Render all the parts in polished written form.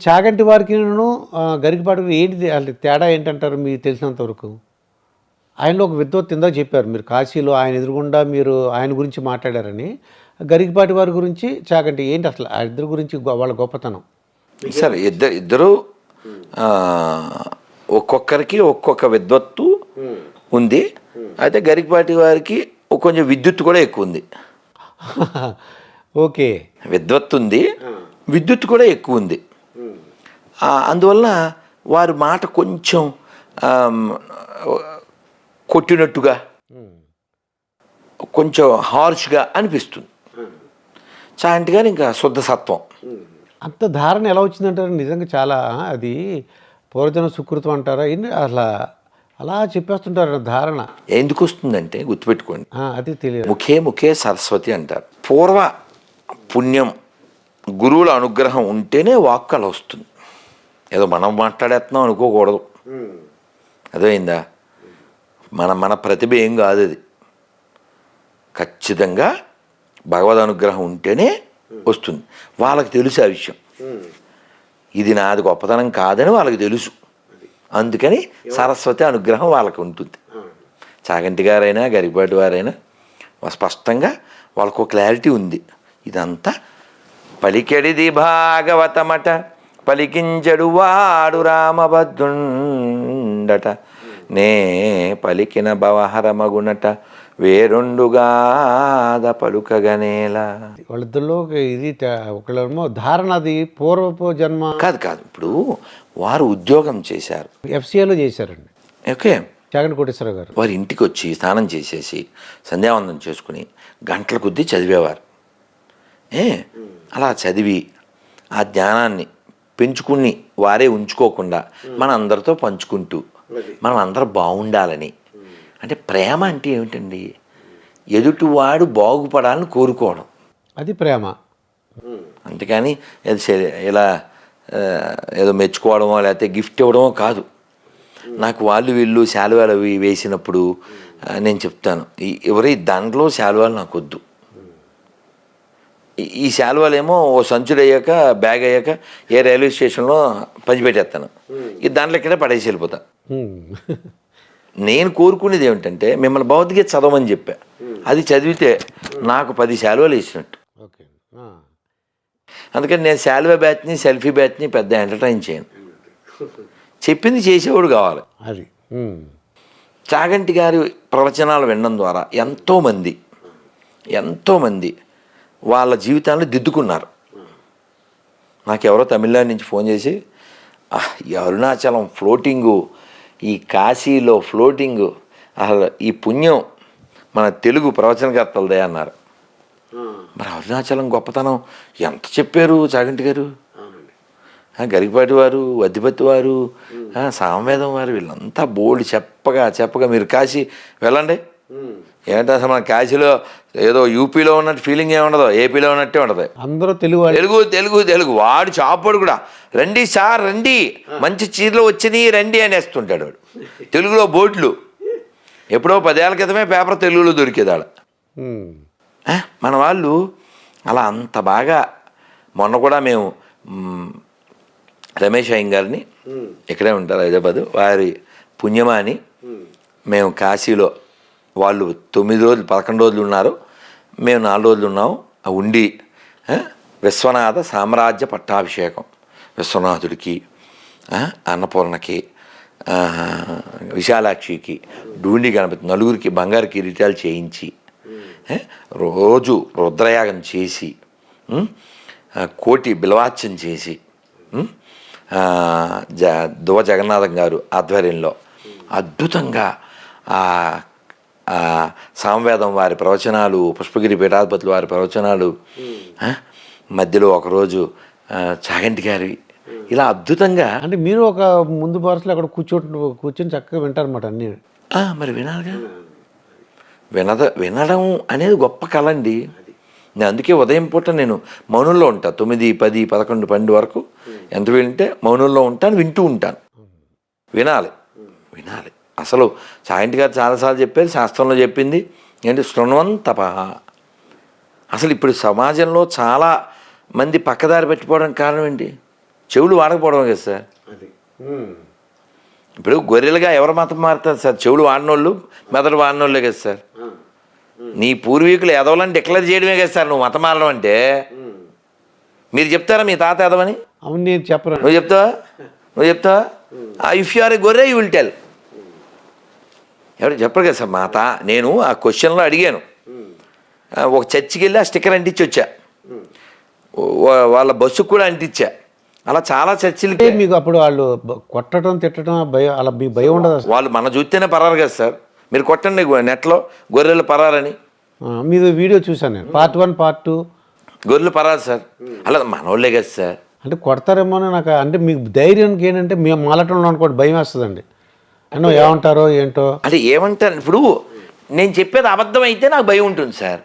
చాగంటి వారికిను గరికపాటికి ఏంటిది అంటే తేడా ఏంటంటారు మీకు తెలిసినంత వరకు? ఆయనలో ఒక విద్వత్తు ఇందాక చెప్పారు. మీరు కాశీలో ఆయన ఎదురుగుండా మీరు ఆయన గురించి మాట్లాడారని. గరికపాటి వారి గురించి, చాగంటి ఏంటి అసలు ఆ ఇద్దరి గురించి వాళ్ళ గొప్పతనం? సరే ఇద్దరు ఒక్కొక్కరికి ఒక్కొక్క విద్వత్తు ఉంది. అయితే గరికపాటి వారికి కొంచెం విద్యుత్ కూడా ఎక్కువ ఉంది. ఓకే. విద్వత్తు ఉంది, విద్యుత్ కూడా ఎక్కువ ఉంది. అందువలన వారి మాట కొంచెం కొట్టినట్టుగా, కొంచెం హార్ష్గా అనిపిస్తుంది. చాగంటి గారు ఇంకా శుద్ధ సత్వం. అంత ధారణ ఎలా వచ్చిందంటారు? నిజంగా చాలా అది పూర్వజన సుకృతం అంటారా? అసలు అలా చెప్పేస్తుంటారు ధారణ. ఎందుకు వస్తుందంటే గుర్తుపెట్టుకోండి, అది తెలియదు. ముఖే ముఖే సరస్వతి అంటారు. పూర్వ పుణ్యం, గురువుల అనుగ్రహం ఉంటేనే వాక్కు అలా వస్తుంది. ఏదో మనం మాట్లాడేస్తున్నాం అనుకోకూడదు. అర్థమైందా? మన ప్రతిభ ఏం కాదు అది. ఖచ్చితంగా భగవద్ అనుగ్రహం ఉంటేనే వస్తుంది. వాళ్ళకి తెలుసు ఆ విషయం. ఇది నాది గొప్పతనం కాదని వాళ్ళకి తెలుసు. అందుకని సరస్వతి అనుగ్రహం వాళ్ళకి ఉంటుంది. చాగంటి గారైనా గరికపాటి వారైనా స్పష్టంగా వాళ్ళకు క్లారిటీ ఉంది. ఇదంతా పలికెడిది భాగవతమట, పలికించడు వాడు రామభద్రుండట, నే పలికిన భవహరమగునట, వేరొండుగాద పలుకగనేలా. వాళ్ళిద్దరిలో ఇది ఒకళ్ళేమో ధారణ, అది పూర్వపు జన్మ కాదు. ఇప్పుడు వారు ఉద్యోగం చేశారు, ఎఫ్సిఐలో చేశారండి. ఓకే. చాగంటి కోటేశ్వరరావు గారు వారి ఇంటికి వచ్చి స్నానం చేసేసి సంధ్యావందనం చేసుకుని గంటల కొద్దీ చదివేవారు. అలా చదివి ఆ జ్ఞానాన్ని పెంచుకుని వారే ఉంచుకోకుండా మన అందరితో పంచుకుంటూ మనం అందరం బాగుండాలని. అంటే ప్రేమ అంటే ఏమిటండి? ఎదుటివాడు బాగుపడాలని కోరుకోవడం, అది ప్రేమ. అంతేకాని ఇలా ఏదో మెచ్చుకోవడమో లేకపోతే గిఫ్ట్ ఇవ్వడమో కాదు. నాకు వాళ్ళు వీళ్ళు శాలువాలు అవి వేసినప్పుడు నేను చెప్తాను, ఎవరి దాంట్లో శాలువాలు నాకు వద్దు. ఈ శాలువాలు ఏమో ఓ సంచుడు అయ్యాక, బ్యాగ్ అయ్యాక ఏ రైల్వే స్టేషన్లో పంచిపెట్టేస్తాను. ఈ దాంట్లో ఇక్కడే పడేసి వెళ్ళిపోతా. నేను కోరుకునేది ఏమిటంటే మిమ్మల్ని భౌతికత చదవమని చెప్పా. అది చదివితే నాకు 10 శాలువాలు వేసినట్టు. అందుకని నేను శాలువా బ్యాచ్ని, సెల్ఫీ బ్యాచ్ని పెద్ద ఎంటర్టైన్ చేయను. చెప్పింది చేసేవాడు కావాలి. అది చాగంటి గారి ప్రవచనాలు వినడం ద్వారా ఎంతోమంది వాళ్ళ జీవితాన్ని దిద్దుకున్నారు. నాకెవరో తమిళనాడు నుంచి ఫోన్ చేసి, ఈ అరుణాచలం ఫ్లోటింగు, ఈ కాశీలో ఫ్లోటింగు, అసలు ఈ పుణ్యం మన తెలుగు ప్రవచనకర్తలదే అన్నారు. మరి అరుణాచలం గొప్పతనం ఎంత చెప్పారు చాగంటి గారు, గరికపాటి వారు, వద్దిపత్తి వారు, సామవేదం వారు, వీళ్ళంతా బోల్డ్ చెప్పగా మీరు కాశీ వెళ్ళండి. ఏంటంటే అసలు మన కాశీలో ఏదో యూపీలో ఉన్నట్టు ఫీలింగ్ ఏముండదు, ఏపీలో ఉన్నట్టే ఉండదు. అందరూ తెలుగు తెలుగు. వాడు చాపడు కూడా, రండి సార్ రండి, మంచి చీరలు వచ్చినాయి రండి అనేస్తుంటాడు వాడు. తెలుగులో బోట్లు ఎప్పుడో 10 ఏళ్ల క్రితమే పేపర్ తెలుగులో దొరికేది ఆడ. మన వాళ్ళు అలా అంత బాగా. మొన్న కూడా మేము రమేష్ అయ్యం గారిని, ఇక్కడే ఉంటారు హైదరాబాదు, వారి పుణ్యమాని మేము కాశీలో, వాళ్ళు 9 రోజులు 11 రోజులు ఉన్నారు, మేము 4 రోజులు ఉన్నాము. ఉండి విశ్వనాథ సామ్రాజ్య పట్టాభిషేకం, విశ్వనాథుడికి, అన్నపూర్ణకి, విశాలాక్షికి, డూండి గణపతి నలుగురికి బంగారు కిరీటాలు చేయించి, రోజు రుద్రయాగం చేసి, కోటి బిలవాచ్యం చేసి, దువ జగన్నాథం గారు ఆధ్వర్యంలో అద్భుతంగా సామవేదం వారి ప్రవచనాలు, పుష్పగిరి పీఠాధిపతులు వారి ప్రవచనాలు, మధ్యలో ఒకరోజు చాగంటి గారి, ఇలా అద్భుతంగా. అంటే మీరు ఒక ముందు వరుసలో అక్కడ కూర్చొని చక్కగా వింటారన్నమాట అన్నీ. మరి వినాలిగా. వినడం అనేది గొప్ప కళ అండి. నేను అందుకే ఉదయం పూట నేను మౌనంలో ఉంటాను. 9, 10, 11, 12 వరకు ఎంత వింటే మౌనంలో ఉంటాను, వింటూ ఉంటాను. వినాలి. అసలు చాగంటి గారు చాలాసార్లు చెప్పారు, శాస్త్రంలో చెప్పింది ఏంటి, శృణ్వం తపః. అసలు ఇప్పుడు సమాజంలో చాలా మంది పక్కదారి పెట్టిపోవడానికి కారణం ఏంటి? చెవులు వాడకపోవడం కదా సార్. అది ఇప్పుడు గొర్రెలుగా ఎవరు మతం మారుతారు సార్? చెవులు వాడినోళ్ళు మెదడు వాడినోళ్ళే కదా సార్. నీ పూర్వీకులు ఎదవలని డిక్లేర్ చేయడమే కదా సార్ నువ్వు మతం మారడం అంటే. మీరు చెప్తారా మీ తాత ఎదవని? అవును, నేను చెప్పను. నువ్వు చెప్తావా? ఇఫ్ యు ఆర్ ఏ గొర్రె యూ విల్ టెల్. ఎవరు చెప్పరు కదా సార్. నేను ఆ క్వశ్చన్లో అడిగాను. ఒక చర్చికి వెళ్ళి ఆ స్టిక్కర్ అంటించి వచ్చా, వాళ్ళ బస్సుకు కూడా అంటించా. అలా చాలా చర్చిలకి. మీకు అప్పుడు వాళ్ళు కొట్టడం తిట్టడం భయం, అలా మీ భయం ఉండదు? వాళ్ళు మన చూస్తేనే పరారు కదా సార్. మీరు కొట్టండి నెట్లో గొర్రెలు పరారని. మీద వీడియో చూసాను నేను, పార్ట్ 1 పార్ట్ 2. గొర్రెలు పరారు సార్. అలా మనోళ్ళే కదా సార్. అంటే కొడతారేమో అని నాకు, అంటే మీకు ధైర్యానికి ఏంటంటే మేము మాలటంలో అనుకోండి భయం వేస్తుందండి. అన్నో ఏమంటారో ఏంటో. అంటే ఏమంటారు? ఇప్పుడు నేను చెప్పేది అబద్ధం అయితే నాకు భయం ఉంటుంది సార్.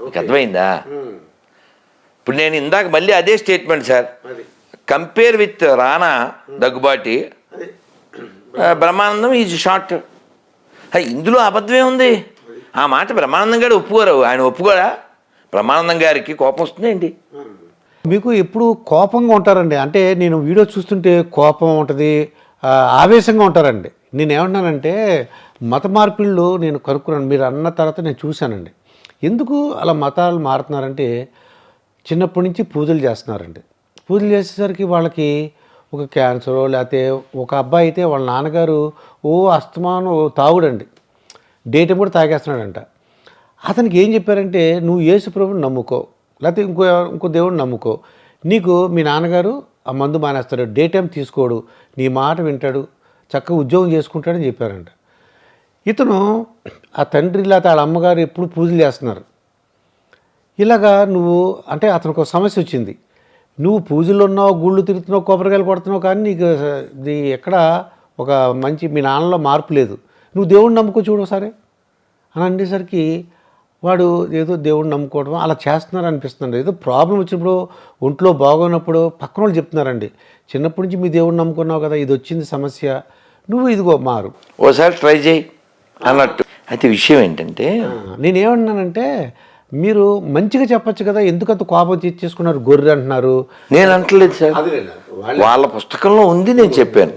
మీకు అర్థమైందా? ఇప్పుడు నేను ఇందాక మళ్ళీ అదే statement sir. Compare with Rana Daggubati, Brahmanandam is short. ఇందులో అబద్ధమే ఉంది. ఆ మాట బ్రహ్మానందం గారు ఒప్పుకోరు. ఆయన ఒప్పుకోరా? బ్రహ్మానందం గారికి కోపం వస్తుంది ఏంటి? మీకు ఎప్పుడు కోపంగా ఉంటారండి. అంటే నేను వీడియో చూస్తుంటే కోపం ఉంటుంది, ఆవేశంగా ఉంటారండి. నేను ఏమన్నానంటే మత మార్పిళ్ళు నేను కనుక్కున్నాను. మీరు అన్న తర్వాత నేను చూశానండి. ఎందుకు అలా మతాలు మారుతున్నారంటే చిన్నప్పటి నుంచి పూజలు చేస్తున్నారండి. పూజలు చేసేసరికి వాళ్ళకి ఒక క్యాన్సరో లేకపోతే ఒక అబ్బాయి అయితే వాళ్ళ నాన్నగారు అస్తమానం తాగుడండి, డే టైం కూడా తాగేస్తున్నాడంట. అతనికి ఏం చెప్పారంటే నువ్వు యేసు ప్రభువుని నమ్ముకో, లేకపోతే ఇంకో దేవుడిని నమ్ముకో, నీకు మీ నాన్నగారు ఆ మందు మానేస్తాడు, డే టైం తీసుకోడు, నీ మాట వింటాడు, చక్కగా ఉద్యోగం చేసుకుంటాడని చెప్పారంట. ఇతను ఆ తండ్రి లేకపోతే వాళ్ళ అమ్మగారు ఎప్పుడు పూజలు చేస్తున్నారు. ఇలాగా నువ్వు అంటే అతనికి ఒక సమస్య వచ్చింది. నువ్వు పూజల్లో ఉన్నావు, గుళ్ళు తిరుగుతున్నావు, కొబ్బరికాయలు కొడుతున్నావు, కానీ నీకు ఇది ఎక్కడ ఒక మంచి మీ నాన్నలో మార్పు లేదు. నువ్వు దేవుడిని నమ్ముకో చూడు ఒకసారి అని అనేసరికి వాడు ఏదో దేవుడిని నమ్ముకోవడం అలా చేస్తున్నారు అనిపిస్తుంది. ఏదో ప్రాబ్లం వచ్చినప్పుడు, ఒంట్లో బాగోనప్పుడు పక్కన వాళ్ళు చెప్తున్నారండి, చిన్నప్పటి నుంచి మీ దేవుడిని నమ్ముకున్నావు కదా, ఇది వచ్చింది సమస్య, నువ్వు ఇదిగో మారు, ఓసారి ట్రై చేయి అన్నట్టు. అయితే విషయం ఏంటంటే నేనేమన్నానంటే మీరు మంచిగా చెప్పచ్చు కదా, ఎందుకంత కోపం తెచ్చేసుకున్నారు, గొర్రె అంటున్నారు. నేను అంటలేదు సార్, వాళ్ళ పుస్తకంలో ఉంది, నేను చెప్పాను.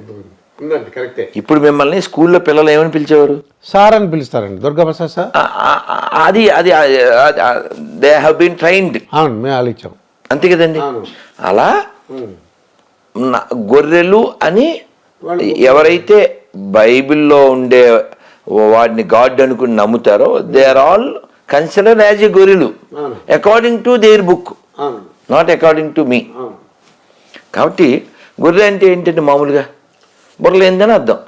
ఇప్పుడు మిమ్మల్ని స్కూల్లో పిల్లలు ఏమని పిలిచేవారు? సార్ అని పిలుస్తారండి, దుర్గాప్రసాద్ సార్. అది అది దే హ్యావ్ బీన్ ట్రైన్డ్. అవును, మేము ఆలోచించాం అంతే కదండి. అలా గొర్రెలు అని ఎవరైతే బైబిల్లో ఉండే వాడిని గాడ్ అనుకుని నమ్ముతారో they are all considered as a గొర్రెలు according to their book, not according to me. కాబట్టి గొర్రె అంటే ఏంటంటే మామూలుగా బుర్రలేందని అర్థం.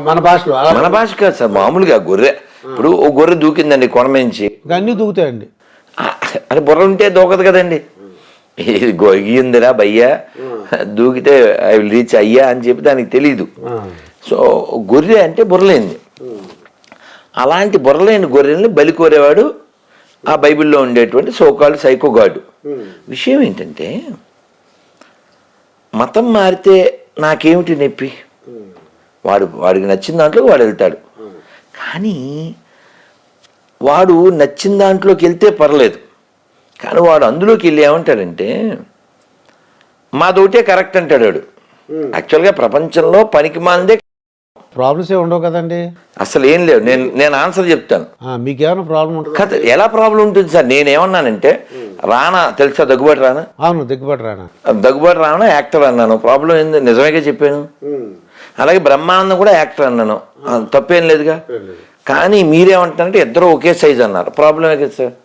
మన భాషలో, మన భాష కాదు సార్, మామూలుగా గొర్రె. ఇప్పుడు ఓ గొర్రె దూకిందండి కొండ నుంచి, అన్నీ దూకుతాయండి. అది బుర్ర ఉంటే దూకదు కదండి. ఇది గొయ్యిందిరా భయ్యా, దూకితే ఐ విల్ రీచ్ అయ్యా అని చెప్పి దానికి తెలీదు. సో గొర్రె అంటే బుర్రలేంది. అలాంటి బుర్రలేని గొర్రెల్ని బలి కోరేవాడు ఆ బైబిల్లో ఉండేటువంటి సోకాల్డ్ సైకోగాడు. విషయం ఏంటంటే మతం మారితే నాకేమిటి నొప్పి, వాడికి నచ్చిన దాంట్లోకి వాడు వెళ్తాడు. కానీ వాడు నచ్చిన దాంట్లోకి వెళ్తే పర్లేదు, కానీ వాడు అందులోకి వెళ్ళి ఏమంటాడంటే మాదోటే కరెక్ట్ అంటాడు వాడు. యాక్చువల్గా ప్రపంచంలో పనికి మాందే ప్రాబ్లమ్స్ ఏ ఉండవు కదండి, అసలు ఏం లేవు. నేను ఆన్సర్ చెప్తాను. మీకేమైనా ప్రాబ్లం ఉంటుంది కథ ఎలా ప్రాబ్లం ఉంటుంది సార్? నేనేమన్నానంటే రానా తెలుసా, దగ్గుబాటి రానా? అవును, దగ్గుబాటి రానా. దగ్గుబాటి రానా యాక్టర్ అన్నాను, ప్రాబ్లం ఏంది? నిజమేగా చెప్పాను. అలాగే బ్రహ్మానందం కూడా యాక్టర్ అన్నాను, తప్పేం లేదుగా. కానీ మీరేమంటారంటే ఇద్దరు ఒకే సైజ్ అన్నారు, ప్రాబ్లమే కదా సార్.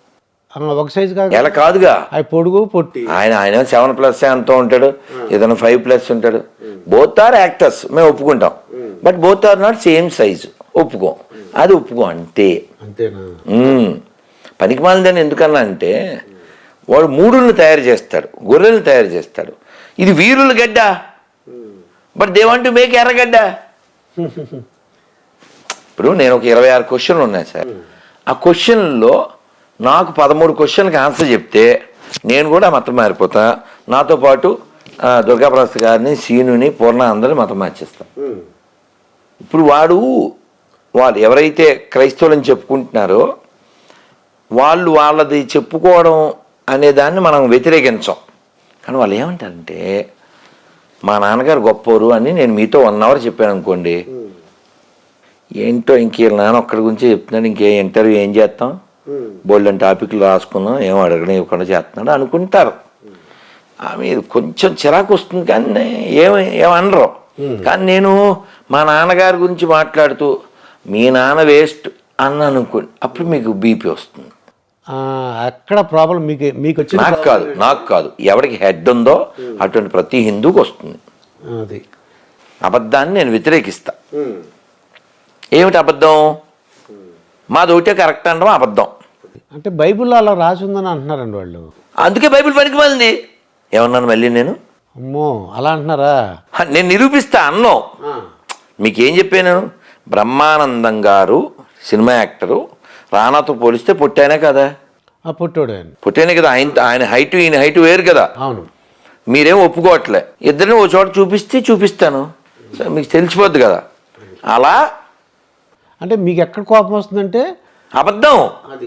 ఒక సైజ్ కాదు, ఎలా కాదుగా, అవి పొడుగు పొట్టి. ఆయన 7+ ఎంతో ఉంటాడు, ఏదైనా 5+ ఉంటాడు. బోత్ ఆర్ యాక్టర్స్, మేము ఒప్పుకుంటాం. But both are not same size, ఒప్పుకోం. అది ఒప్పుకో అంతే. అంతేనా? పనికి మాలిందని ఎందుకన్నా అంటే వాడు మూడులను తయారు చేస్తాడు, గొర్రెలను తయారు చేస్తాడు. ఇది వీరుల గడ్డ, but they want to make ఎర్రగడ్డ. ఇప్పుడు నేను ఒక 26 క్వశ్చన్లు ఉన్నాయి సార్. ఆ క్వశ్చన్లో నాకు 13 క్వశ్చన్లకి ఆన్సర్ చెప్తే నేను కూడా మతం మారిపోతా. నాతో పాటు దుర్గాప్రసాద్ గారిని, సీనుని, పూర్ణ అందరిని మతం మార్చేస్తాం. ఇప్పుడు వాళ్ళు ఎవరైతే క్రైస్తవులని చెప్పుకుంటున్నారో వాళ్ళది చెప్పుకోవడం అనే దాన్ని మనం వ్యతిరేకించాం. కానీ వాళ్ళు ఏమంటారంటే మా నాన్నగారు గొప్పోరు అని నేను మీతో 1 అవర్ చెప్పాను అనుకోండి, ఏంటో ఇంక నాన్న ఒక్కడి గురించి చెప్తున్నాడు, ఇంకే ఇంటర్వ్యూ ఏం చేస్తాం, బోల్డెన్ టాపిక్లు రాసుకున్నాం, ఏం అడగడం ఇవ్వకుండా చేస్తున్నాడు అనుకుంటారు. మీద కొంచెం చిరాకు వస్తుంది కానీ ఏమనరు. కానీ నేను మా నాన్నగారి గురించి మాట్లాడుతూ మీ నాన్న వేస్ట్ అన్నాను అనుకోండి, అప్పుడు మీకు బీపీ వస్తుంది. అక్కడ ప్రాబ్లం మీకు వచ్చిన నాకు కాదు ఎవరికి హెడ్ ఉందో అటువంటి ప్రతి హిందూకి వస్తుంది. అది అబద్ధాన్ని నేను వ్యతిరేకిస్తా. ఏమిటి అబద్ధం? మాది ఒకటే కరెక్ట్ అనడం అబద్ధం. అంటే బైబిల్లో అలా రాసి ఉందని అంటున్నారండి వాళ్ళు. అందుకే బైబిల్ పనికి మాలింది. ఏమన్నాను మళ్ళీ నేను? అమ్మో అలా అంటున్నారా? నేను నిరూపిస్తా అన్నాం. మీకేం చెప్పాను? బ్రహ్మానందం గారు సినిమా యాక్టరు, రానాతో పోలిస్తే పొట్టానే కదా. పొట్టానే కదా. ఆయన హైట్ ఈయన హైట్ వేరు కదా. అవును. మీరేం ఒప్పుకోవట్లే. ఇద్దరిని ఓ చోట చూపిస్తాను, మీకు తెలిసిపోద్ది కదా. అలా అంటే మీకు ఎక్కడ కోపం వస్తుందంటే అబద్ధం. అది